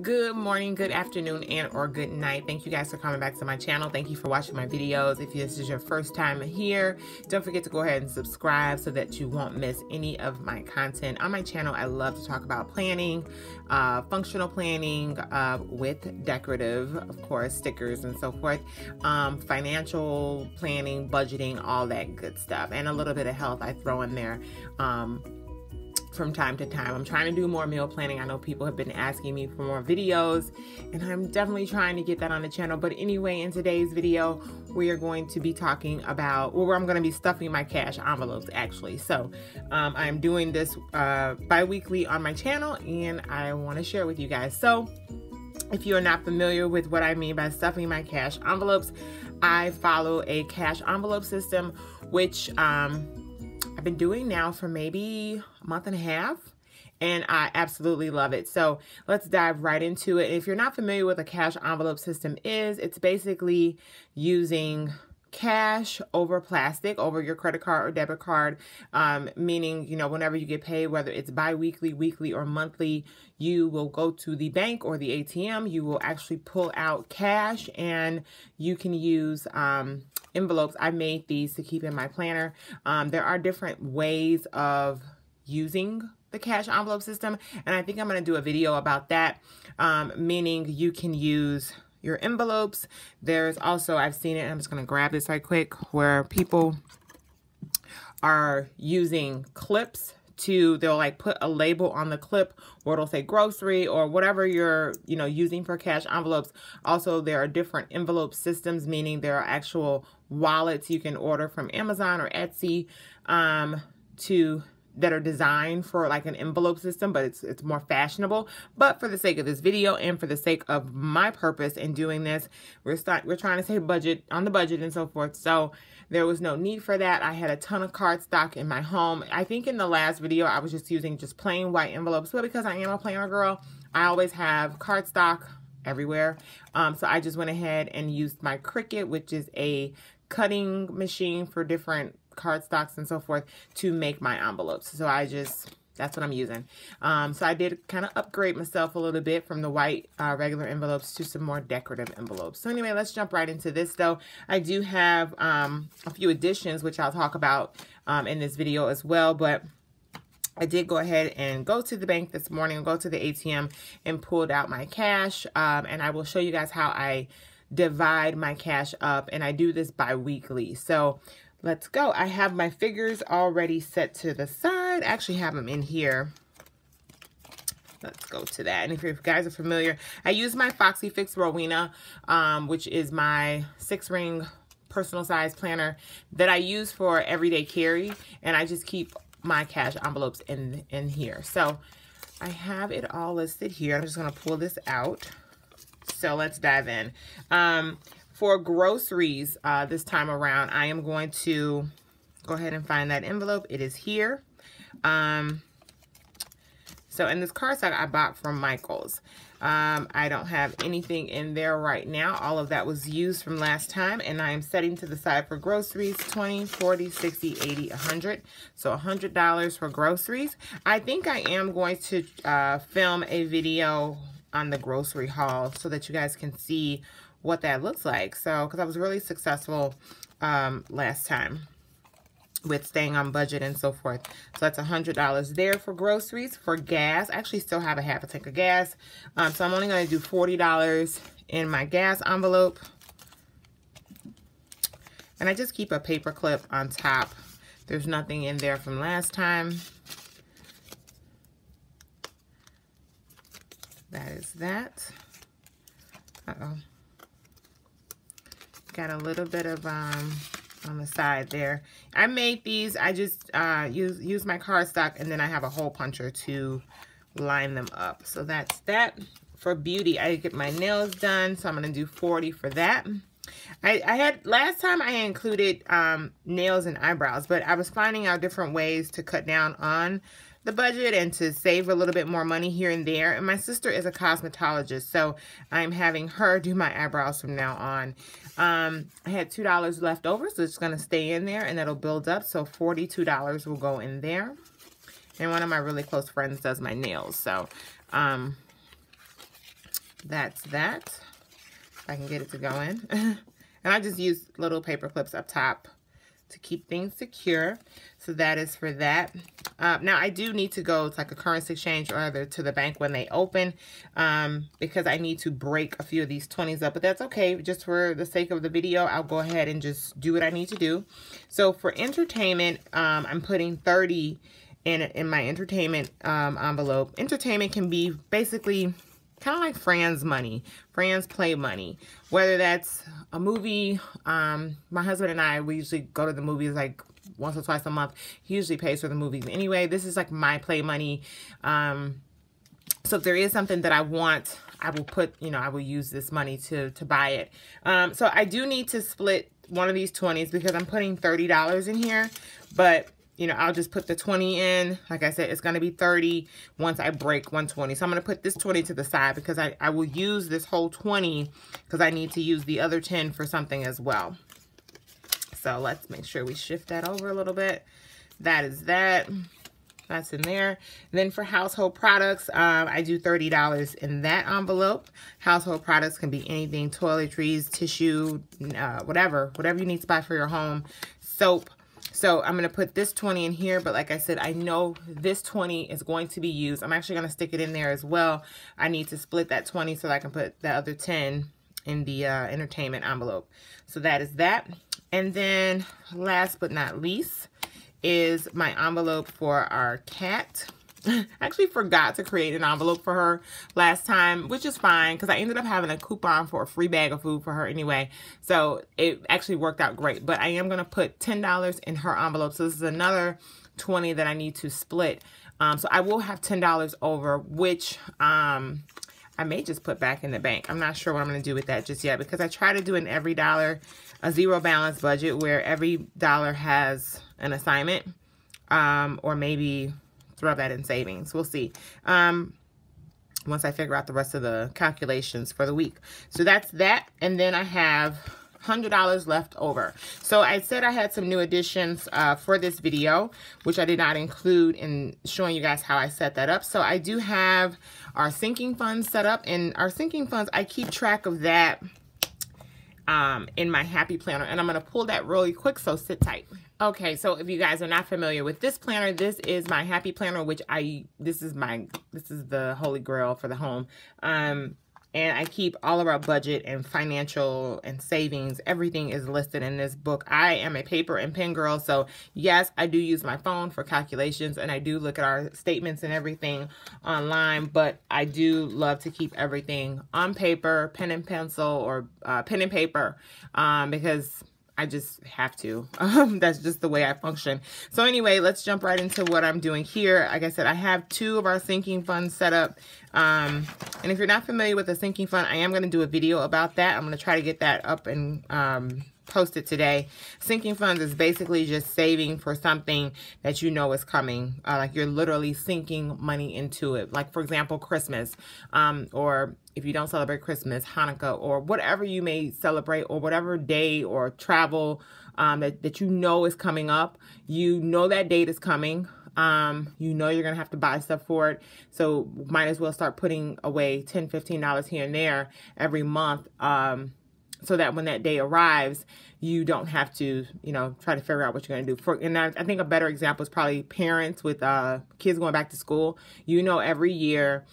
Good morning, good afternoon, and or good night. Thank you guys for coming back to my channel. Thank you for watching my videos. If this is your first time here, don't forget to go ahead and subscribe so that you won't miss any of my content. On my channel, I love to talk about planning, functional planning with decorative, of course, stickers and so forth, financial planning, budgeting, all that good stuff, and a little bit of health I throw in there from time to time. I'm trying to do more meal planning. I know people have been asking me for more videos, and I'm definitely trying to get that on the channel. But anyway, in today's video, we are going to be talking about, well, I'm going to be stuffing my cash envelopes actually. So I'm doing this bi-weekly on my channel, and I want to share with you guys. So if you are not familiar with what I mean by stuffing my cash envelopes, I follow a cash envelope system, which I've been doing now for maybe a month and a half, and I absolutely love it. So let's dive right into it. If you're not familiar with a cash envelope system it's basically using cash over plastic, over your credit card or debit card, meaning, you know, whenever you get paid, whether it's bi-weekly, weekly, or monthly, you will go to the bank or the ATM, you will actually pull out cash, and you can use envelopes. I made these to keep in my planner. There are different ways of using the cash envelope system, and I think I'm going to do a video about that, meaning you can use your envelopes. There's also, I've seen it, and I'm just going to grab this right quick, where people are using clips they'll like put a label on the clip where it'll say grocery or whatever you're, you know, using for cash envelopes. Also, there are different envelope systems, meaning there are actual wallets you can order from Amazon or Etsy that are designed for like an envelope system, but it's more fashionable. But for the sake of this video and for the sake of my purpose in doing this, we're trying to save on the budget and so forth. So there was no need for that. I had a ton of cardstock in my home. I think in the last video I was just using just plain white envelopes, but because I am a planner girl, I always have cardstock everywhere. So I just went ahead and used my Cricut, which is a cutting machine for different cardstocks and so forth, to make my envelopes. So that's what I'm using. So I did kind of upgrade myself a little bit from the white regular envelopes to some more decorative envelopes. So anyway, let's jump right into this though. I do have a few additions, which I'll talk about in this video as well, but I did go ahead and go to the bank this morning and go to the ATM and pulled out my cash, and I will show you guys how I divide my cash up, and I do this bi-weekly. So let's go. I have my figures already set to the side. I actually have them in here. Let's go to that. And if you guys are familiar, I use my Foxy Fix Rowena, which is my 6-ring personal size planner that I use for everyday carry, and I just keep my cash envelopes in here. So I have it all listed here. I'm just going to pull this out. So let's dive in. For groceries this time around, I am going to go ahead and find that envelope. It is here. So in this cardstock I bought from Michaels. I don't have anything in there right now. All of that was used from last time, and I am setting to the side for groceries, 20, 40, 60, 80, 100. So $100 for groceries. I think I am going to film a video on the grocery haul so that you guys can see what that looks like. So, because I was really successful last time with staying on budget and so forth. So that's $100 there for groceries. For gas, I actually still have a half a tank of gas. So I'm only going to do $40 in my gas envelope. And I just keep a paper clip on top. There's nothing in there from last time. That is that. Uh-oh. Got a little bit of on the side there. I made these. I just use my cardstock, and then I have a hole puncher to line them up. So that's that. For beauty, I get my nails done, so I'm going to do $40 for that. I had last time I included nails and eyebrows, but I was finding out different ways to cut down on the budget and to save a little bit more money here and there. And my sister is a cosmetologist, so I'm having her do my eyebrows from now on. I had $2 left over, so it's going to stay in there, and that'll build up. So $42 will go in there. And one of my really close friends does my nails, so that's that. If I can get it to go in. And I just use little paper clips up top to keep things secure. So that is for that. Now I do need to go to like a currency exchange or either to the bank when they open, because I need to break a few of these 20s up, but that's okay. Just for the sake of the video, I'll go ahead and just do what I need to do. So for entertainment, I'm putting 30 in my entertainment envelope. Entertainment can be basically kind of like Fran's money, Fran's play money, whether that's a movie. My husband and I, we usually go to the movies like once or twice a month. He usually pays for the movies anyway. This is like my play money. So if there is something that I want, I will put, you know, I will use this money to buy it. So I do need to split one of these 20s because I'm putting $30 in here, but you know, I'll just put the 20 in. Like I said, it's going to be 30 once I break 120. So I'm going to put this 20 to the side because I will use this whole 20 because I need to use the other 10 for something as well. So let's make sure we shift that over a little bit. That is that. That's in there. And then for household products, I do $30 in that envelope. Household products can be anything, toiletries, tissue, whatever you need to buy for your home, soap. So I'm going to put this 20 in here, but like I said, I know this 20 is going to be used. I'm actually going to stick it in there as well. I need to split that 20 so that I can put the other 10 in the entertainment envelope. So that is that. And then last but not least is my envelope for our cat. I actually forgot to create an envelope for her last time, which is fine because I ended up having a coupon for a free bag of food for her anyway. So it actually worked out great. But I am going to put $10 in her envelope. So this is another 20 that I need to split. So I will have $10 over, which I may just put back in the bank. I'm not sure what I'm going to do with that just yet because I try to do an every dollar, a zero balance budget where every dollar has an assignment, or maybe throw that in savings. We'll see. Once I figure out the rest of the calculations for the week. So that's that. And then I have $100 left over. So I said I had some new additions for this video, which I did not include in showing you guys how I set that up. So I do have our sinking funds set up, and our sinking funds, I keep track of that in my Happy Planner, and I'm going to pull that really quick, so sit tight. Okay, so if you guys are not familiar with this planner, this is my Happy Planner, which this is the holy grail for the home. And I keep all of our budget and financial and savings. Everything is listed in this book. I am a paper and pen girl, so yes, I do use my phone for calculations, and I do look at our statements and everything online, but I do love to keep everything on paper, pen and pencil, or pen and paper, because I just have to. That's just the way I function. So anyway, let's jump right into what I'm doing here. Like I said, I have 2 of our sinking funds set up. And if you're not familiar with a sinking fund, I am going to do a video about that. I'm going to try to get that up and post it today. Sinking funds is basically just saving for something that you know is coming. Like you're literally sinking money into it. Like for example, Christmas, or if you don't celebrate Christmas, Hanukkah, or whatever you may celebrate, or whatever day or travel that you know is coming up. You know that date is coming. You know you're going to have to buy stuff for it. So might as well start putting away $10, $15 here and there every month, so that when that day arrives, you don't have to, you know, try to figure out what you're going to do. And I think a better example is probably parents with kids going back to school. You know, every year,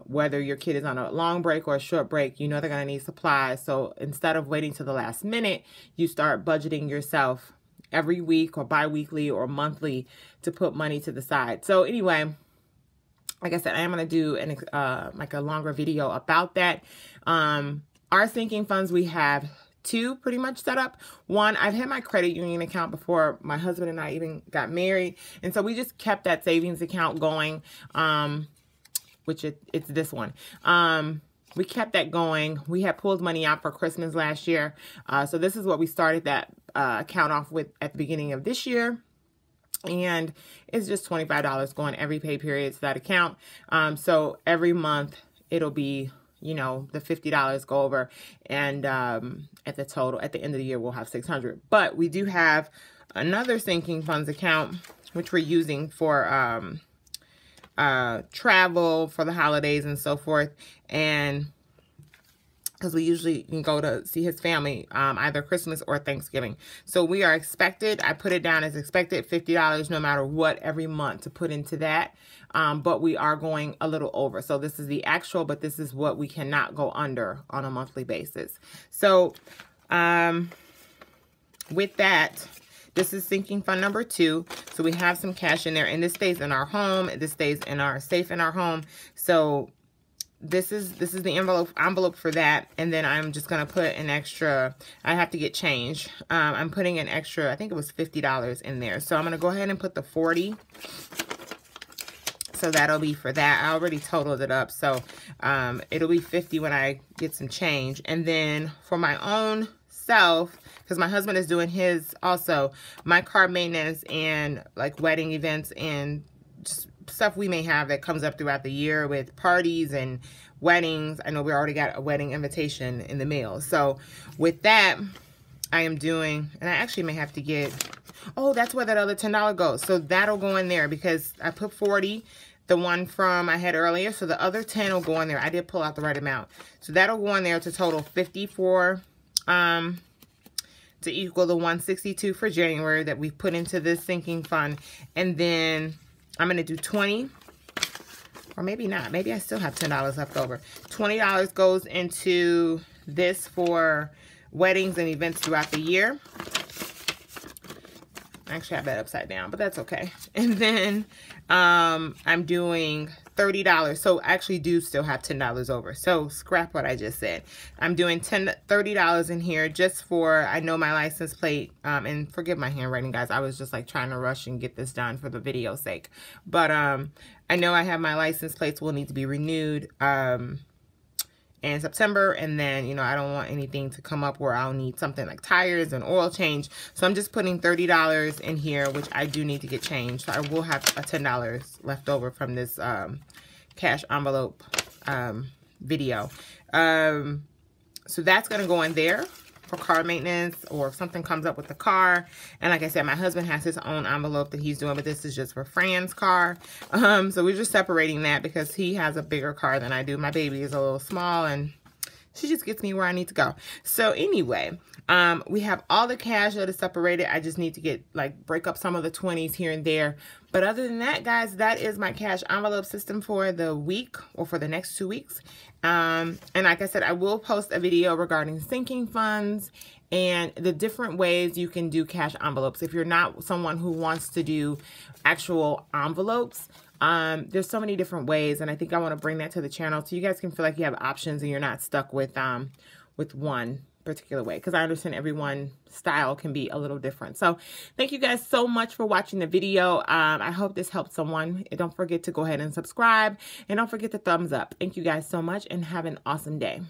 whether your kid is on a long break or a short break, you know they're going to need supplies. So instead of waiting to the last minute, you start budgeting yourself every week or bi-weekly or monthly to put money to the side. So anyway, like I said, I am going to do like a longer video about that. Our sinking funds, we have 2 pretty much set up. One, I've had my credit union account before my husband and I even got married. And so we just kept that savings account going, which it's this one. We kept that going. We had pulled money out for Christmas last year. So this is what we started that account off with at the beginning of this year. And it's just $25 going every pay period to that account. So every month it'll be, you know, the $50 go over, and at the total, at the end of the year, we'll have $600. But we do have another sinking funds account, which we're using for travel, for the holidays and so forth. And because we usually can go to see his family either Christmas or Thanksgiving. So we are expected, I put it down as expected, $50 no matter what every month to put into that. But we are going a little over. So this is the actual, but this is what we cannot go under on a monthly basis. So with that, this is sinking fund number 2. So we have some cash in there, and this stays in our home. This stays in our safe in our home. So this is the envelope for that. And then I'm just going to put an extra, I have to get change. I'm putting an extra, I think it was $50 in there. So I'm going to go ahead and put the 40. So that'll be for that. I already totaled it up. So it'll be 50 when I get some change. And then for my own self, because my husband is doing his also, my car maintenance and like wedding events and just stuff we may have that comes up throughout the year with parties and weddings. I know we already got a wedding invitation in the mail. So with that, I am doing, and I actually may have to get, oh, that's where that other $10 goes. So that'll go in there because I put 40, the one from I had earlier. So the other 10 will go in there. I did pull out the right amount. So that'll go in there to total 54, to equal the 162 for January that we put into this sinking fund. And then I'm going to do 20, or maybe not. Maybe I still have $10 left over. $20 goes into this for weddings and events throughout the year. Actually, I have that upside down, but that's okay. And then I'm doing $30. So I actually do still have $10 over. So scrap what I just said. I'm doing $30 in here just for, I know my license plate, and forgive my handwriting, guys. I was just like trying to rush and get this done for the video's sake. But I know I have my license plates will need to be renewed in September, and then, you know, I don't want anything to come up where I'll need something like tires and oil change. So I'm just putting $30 in here, which I do need to get changed. So I will have a $10 left over from this cash envelope video. So that's going to go in there for car maintenance, or if something comes up with the car. And like I said, my husband has his own envelope that he's doing, but this is just for Fran's car. So we're just separating that because he has a bigger car than I do. My baby is a little small and she just gets me where I need to go. So anyway, we have all the cash that is separated. I just need to get break up some of the 20s here and there. But other than that, guys, that is my cash envelope system for the week, or for the next 2 weeks. And like I said, I will post a video regarding sinking funds and the different ways you can do cash envelopes. If you're not someone who wants to do actual envelopes, there's so many different ways, and I think I want to bring that to the channel so you guys can feel like you have options and you're not stuck with one particular way, because I understand everyone's style can be a little different. So thank you guys so much for watching the video. I hope this helped someone. And don't forget to go ahead and subscribe, and don't forget to thumbs up. Thank you guys so much, and have an awesome day.